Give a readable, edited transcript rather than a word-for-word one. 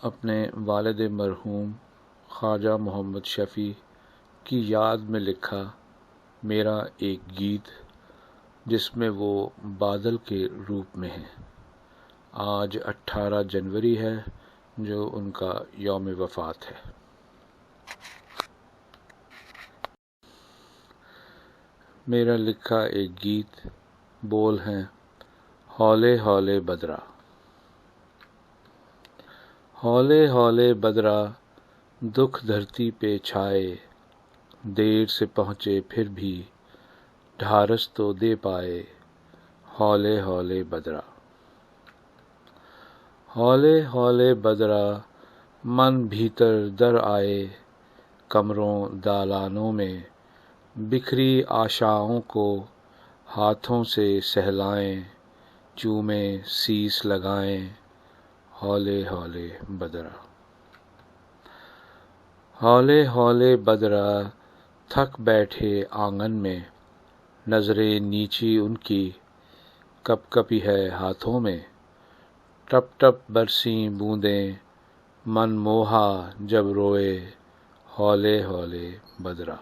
اپنے والد مرحوم خواجہ محمد شفیع کی یاد میں لکھا میرا ایک گیت، جس میں وہ بادل کے روپ میں ہیں۔ آج 18 جنوری ہے جو ان کا یوم وفات ہے۔ میرا لکھا ایک گیت، بول ہیں ہولے ہولے بدرا۔ ہولے ہولے بدرا دکھ دھرتی پہ چھائے، دیر سے پہنچے پھر بھی ڈھارس تو دے پائے، ہولے ہولے بدرا۔ ہولے ہولے بدرا من بھیتر در آئے، کمروں دالانوں میں بکھری آشاؤں کو ہاتھوں سے سہلائیں، چومیں سیس لگائیں، ہولے ہولے بدرا۔ ہولے ہولے بدرا تھک بیٹھے آنگن میں، نظریں نیچی ان کی کپ کپی ہے ہاتھوں میں، ٹپ ٹپ برسیں بوندیں من موہا جب روئے، ہولے ہولے بدرا۔